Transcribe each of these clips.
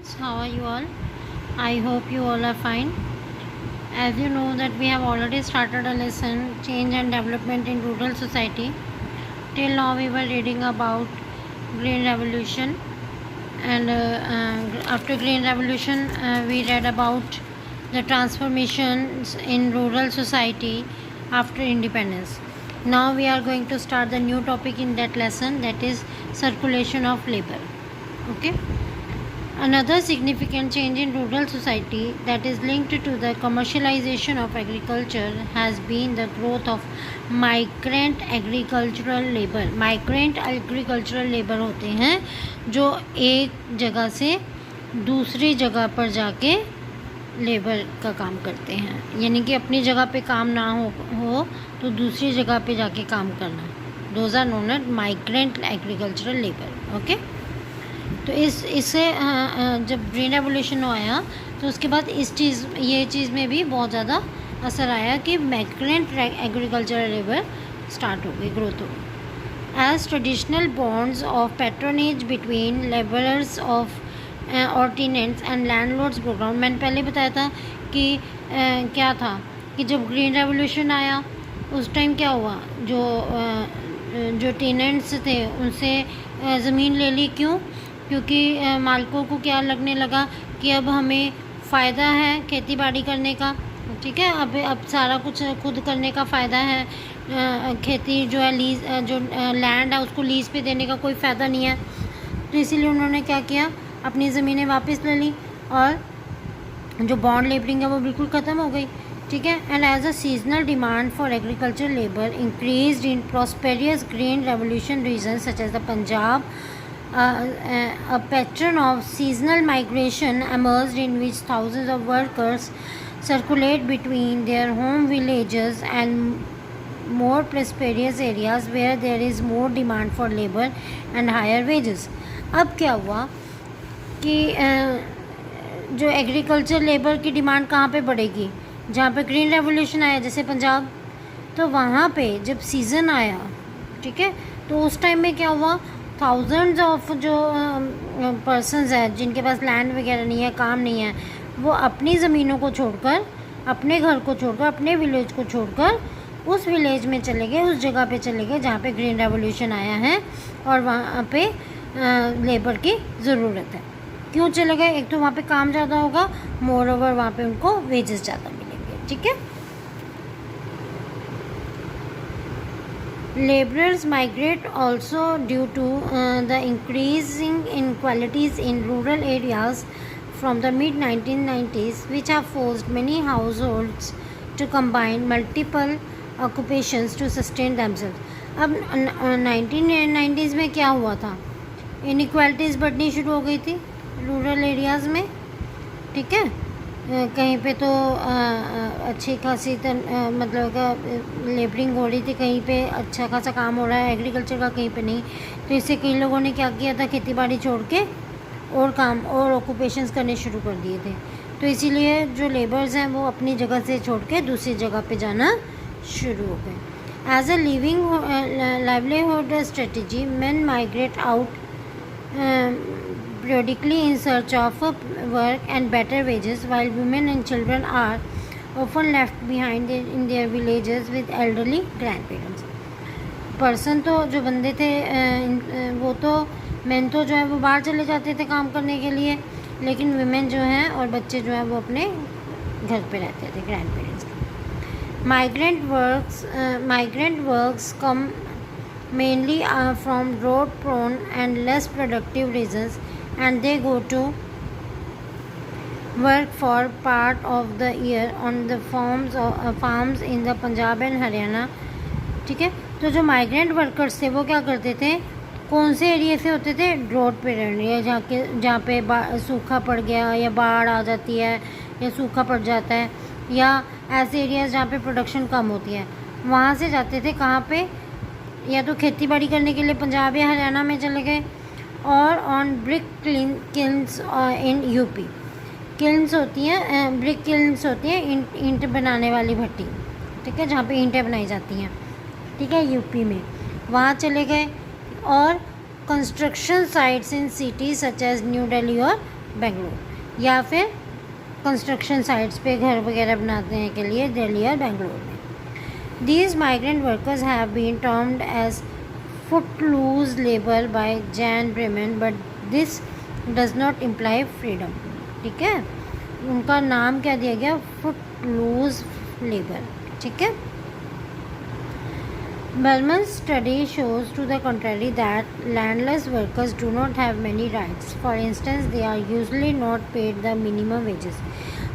How are you all? I hope you all are fine. As you know that we have already started a lesson, change and development in rural society. Till now we were reading about green revolution, and after green revolution we read about the transformations in rural society after independence. Now we are going to start the new topic in that lesson, that is circulation of labor. Okay. Another significant change in rural society that is linked to the commercialization of agriculture has been the growth of migrant agricultural labor. Migrant agricultural labor होते हैं जो एक जगह से दूसरी जगह पर जाके लेबर का काम करते हैं, यानी कि अपनी जगह पे काम ना हो तो दूसरी जगह पे जाके काम करना. Those are known as migrant agricultural labour. Okay. तो इससे जब ग्रीन रेवोल्यूशन आया तो उसके बाद ये चीज़ में भी बहुत ज़्यादा असर आया कि माइग्रेंट एग्रीकल्चरल लेबर स्टार्ट हो गई, ग्रोथ हो गई. As traditional bonds of patronage between labourers of और टेनेंट्स एंड लैंडलॉर्ड्स प्रोग्राम. मैंने पहले बताया था कि क्या था कि जब ग्रीन रेवोल्यूशन आया उस टाइम क्या हुआ, जो टेनेंट्स थे उनसे ज़मीन ले ली. क्योंकि मालिकों को क्या लगने लगा कि अब हमें फ़ायदा है खेती बाड़ी करने का. ठीक है, अब सारा कुछ खुद करने का फ़ायदा है. खेती जो है लीज, जो लैंड है उसको लीज़ पे देने का कोई फ़ायदा नहीं है. तो इसीलिए उन्होंने क्या किया, अपनी ज़मीनें वापस ले ली और जो बॉन्ड लेबरिंग है वो बिल्कुल ख़त्म हो गई. ठीक है. And as a seasonal demand for agriculture labour increased in prosperous green revolution region such as the Punjab, a pattern of seasonal migration emerged in which thousands of workers circulate between their home villages and more prosperous areas where there is more demand for labor and higher wages. अब क्या हुआ कि जो agriculture labour की demand कहाँ पे बढ़ेगी, जहाँ पे ग्रीन रेवोल्यूशन आया जैसे पंजाब, तो वहाँ पे जब सीज़न आया, ठीक है, तो उस टाइम में क्या हुआ, थाउजेंड्स ऑफ जो पर्सनस है जिनके पास लैंड वगैरह नहीं है, काम नहीं है, वो अपनी ज़मीनों को छोड़कर, अपने घर को छोड़कर, अपने विलेज को छोड़कर उस विलेज में चले गए, उस जगह पे चले गए जहाँ पे ग्रीन रेवोल्यूशन आया है और वहाँ पे लेबर की ज़रूरत है. क्यों चले गए? एक तो वहाँ पे काम ज़्यादा होगा, मोर ओवर वहाँ पे उनको वेजेस ज़्यादा मिलेंगे. ठीक है. Laborers migrate also due to the increasing inequalities in rural areas from the mid-1990s, which have forced many households to combine multiple occupations to sustain themselves. अब 1990s में क्या हुआ था, इनइक्वालिटीज़ बढ़नी शुरू हो गई थी रूरल एरियाज़ में. ठीक है. कहीं पे तो अच्छी खासी मतलब लेबरिंग हो रही थी, कहीं पे अच्छा खासा काम हो रहा है एग्रीकल्चर का, कहीं पे नहीं. तो इससे कई लोगों ने क्या किया था, खेती बाड़ी छोड़ के और काम और ऑक्यूपेशंस करने शुरू कर दिए थे. तो इसीलिए जो लेबर्स हैं वो अपनी जगह से छोड़ के दूसरी जगह पे जाना शुरू हो गए. As a livelihood strategy man migrate out periodically in search of work and better wages, while women and children are often left behind in their villages with elderly grandparents. Person तो जो बंदे थे वो तो मैन तो जो है वो बाहर चले जाते थे काम करने के लिए, लेकिन वुमेन जो हैं और बच्चे जो हैं वो अपने घर पे रहते थे ग्रैंड पेरेंट्स के. Migrant works come mainly from drought prone and less productive regions, and they go to work for part of the year on the farms in the Punjab and Haryana. ठीक है. तो जो migrant workers थे वो क्या करते थे, कौन से एरिया से होते थे, ड्रॉट पीरियड या जहाँ पे सूखा पड़ गया या बाढ़ आ जाती है या सूखा पड़ जाता है, या ऐसे एरियाज जहाँ पे प्रोडक्शन कम होती है, वहाँ से जाते थे कहाँ पे, या तो खेती बाड़ी करने के लिए पंजाब या हरियाणा में चले गए, और ऑन ब्रिक किल्न्स इन यूपी. किल्न्स होती हैं, ब्रिक किल्न्स होती हैं, ईंट बनाने वाली भट्टी. ठीक है, जहाँ पे ईंटें बनाई जाती हैं. ठीक है, यूपी में वहाँ चले गए. और construction sites in cities such as New Delhi और बेंगलोर, या फिर कंस्ट्रक्शन साइट्स पे घर वगैरह बनाने के लिए दिल्ली और बेंगलोर में. These migrant workers have been termed as footloose labor by Jan Bremen, but this does not imply freedom. ठीक है, उनका नाम क्या दिया गया, footloose labor. ठीक है. Berman's study shows to the contrary that landless workers do not have many rights. For instance, they are usually not paid the minimum wages.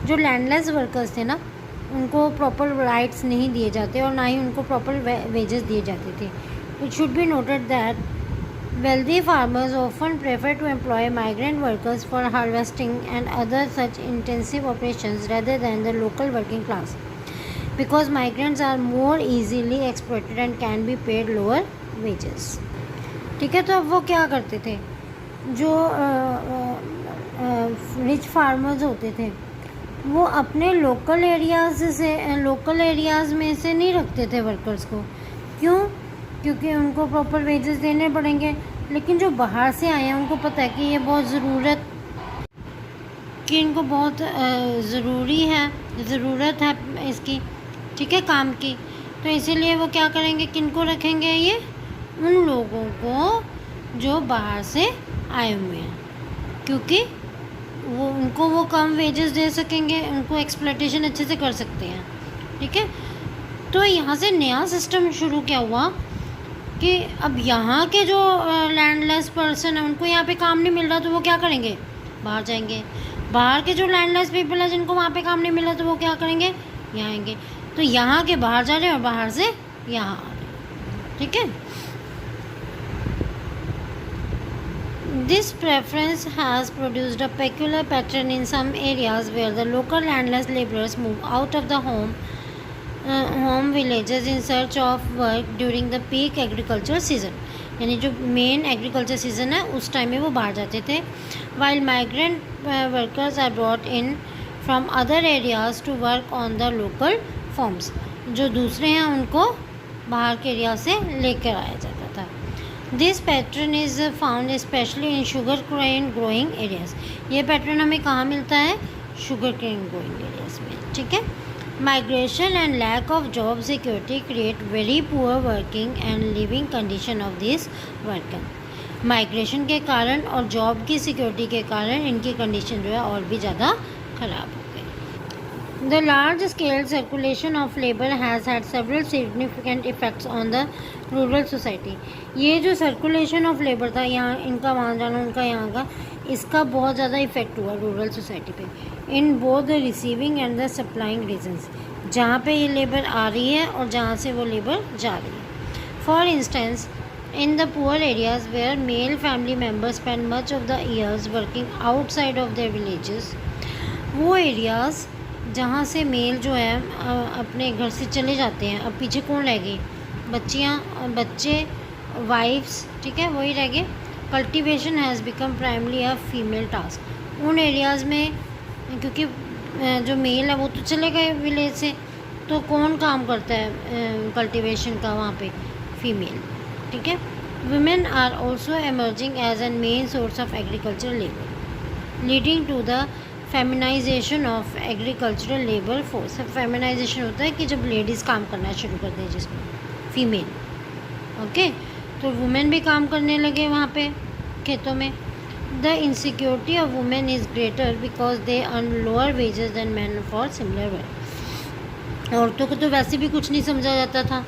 जो लैंडलेस वर्कर्स थे ना, उनको प्रॉपर राइट्स नहीं दिए जाते और ना ही उनको प्रॉपर वेजेस दिए जाते थे. It should be noted that wealthy farmers often prefer to employ migrant workers for harvesting and other such intensive operations rather than the local working class, because migrants are more easily exploited and can be paid lower wages. ठीक है, तो अब वो क्या करते थे, जो rich farmers होते थे वो अपने लोकल एरियाज़ में से नहीं रखते थे वर्कर्स को. क्यों? क्योंकि उनको प्रॉपर वेजेस देने पड़ेंगे. लेकिन जो बाहर से आए हैं उनको पता है कि ये बहुत इनको बहुत ज़रूरत है इसकी, ठीक है, काम की. तो इसीलिए वो क्या करेंगे, किनको रखेंगे, ये उन लोगों को जो बाहर से आए हुए हैं, क्योंकि उनको वो कम वेजेस दे सकेंगे, उनको एक्सप्लॉयटेशन अच्छे से कर सकते हैं. ठीक है. तो यहाँ से नया सिस्टम शुरू क्या हुआ कि अब यहाँ के जो लैंडलेस पर्सन है उनको यहाँ पे काम नहीं मिल रहा, तो वो क्या करेंगे, बाहर जाएंगे. बाहर के जो लैंडलेस पीपल है जिनको वहाँ पे काम नहीं मिल रहा, तो वो क्या करेंगे, यहाँ आएंगे. तो यहाँ के बाहर जा रहे हैं और बाहर से यहाँ आ रहे हैं. ठीक है. This preference has produced a peculiar pattern in some areas where the local landless laborers move out of the home villages in search of work during the peak agriculture season. यानी जो मेन एग्रीकल्चर सीज़न है उस time में वो बाहर जाते थे. while migrant workers are brought in from other areas to work on the local farms. जो दूसरे हैं उनको बाहर के एरिया से लेकर आया जाता था. This pattern is found specially in sugar cane growing areas. ये पैटर्न हमें कहाँ मिलता है, शुगर केन ग्रोइंग एरियाज़ में. ठीक है. Migration and lack of job security create very poor working and living condition of this worker. Migration के कारण और जॉब की सिक्योरिटी के कारण इनकी कंडीशन जो है और भी ज़्यादा ख़राब हो गई. The large-scale circulation of labor has had several significant effects on the rural society. ये जो सर्कुलेशन ऑफ लेबर था, यहाँ इनका वहाँ जाना उनका यहाँ का, इसका बहुत ज़्यादा इफेक्ट हुआ रूरल सोसाइटी पे, in both the receiving and the supplying regions. जहाँ पे ये लेबर आ रही है और जहाँ से वो लेबर जा रही है. For instance, in the poor areas where male family members spend much of the years working outside of their villages, वो एरियाज़ जहाँ से मेल जो है अपने घर से चले जाते हैं. अब पीछे कौन रह गए, बच्चे, वाइफ्स. ठीक है, वही रह गए. Cultivation has become primary a female task. उन एरियाज़ में क्योंकि जो मेल है वो तो चले गए विलेज से, तो कौन काम करता है कल्टिवेशन का वहाँ पे, फीमेल. ठीक है. Women are also emerging as an main source of agricultural labour, leading to the feminisation of agricultural labour force. Feminisation होता है कि जब लेडीज़ काम करना शुरू कर दें, जिसमें फीमेल. ओके. तो वुमेन भी काम करने लगे वहाँ पे खेतों में. The insecurity of women is greater because they earn lower wages than man for similar work. औरतों को तो वैसे भी कुछ नहीं समझा जाता था,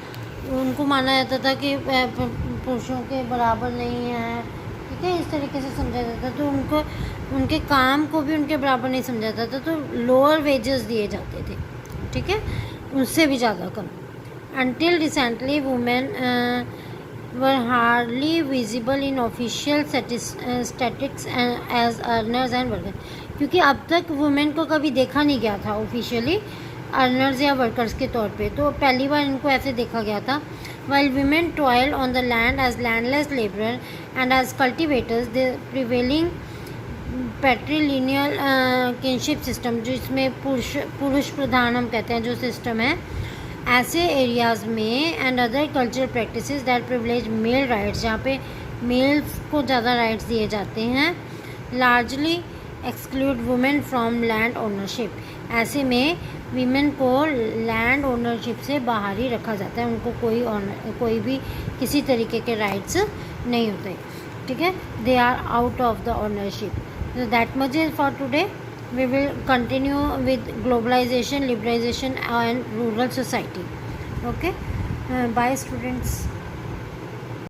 उनको माना जाता था कि पुरुषों के बराबर नहीं है. ठीक है, इस तरीके से समझा जाता. तो उनको उनके काम को भी उनके बराबर नहीं समझा जाता, तो लोअर वेजेस दिए जाते थे. ठीक है, उससे भी ज़्यादा कम. Until recently women were hardly visible in official statistics as earners and workers. क्योंकि अब तक वुमेन को कभी देखा नहीं गया था ऑफिशियली अर्नर्स या वर्कर्स के तौर पे, तो पहली बार इनको ऐसे देखा गया था. While women toil on the land as landless laborer and as cultivators, the prevailing patrilineal kinship system, जिसमें पुरुष प्रधान हम कहते हैं जो सिस्टम है, ऐसे एरियाज़ में and other cultural practices that privilege male rights, जहाँ पे मेल्स को ज़्यादा राइट्स दिए जाते हैं, largely exclude women from land ownership. ऐसे में वीमेन को लैंड ओनरशिप से बाहर ही रखा जाता है, उनको कोई भी किसी तरीके के राइट्स नहीं होते, ठीक है। They are out of the ownership. That much is for today. We will continue with globalisation, liberalisation and rural society. Okay, bye students.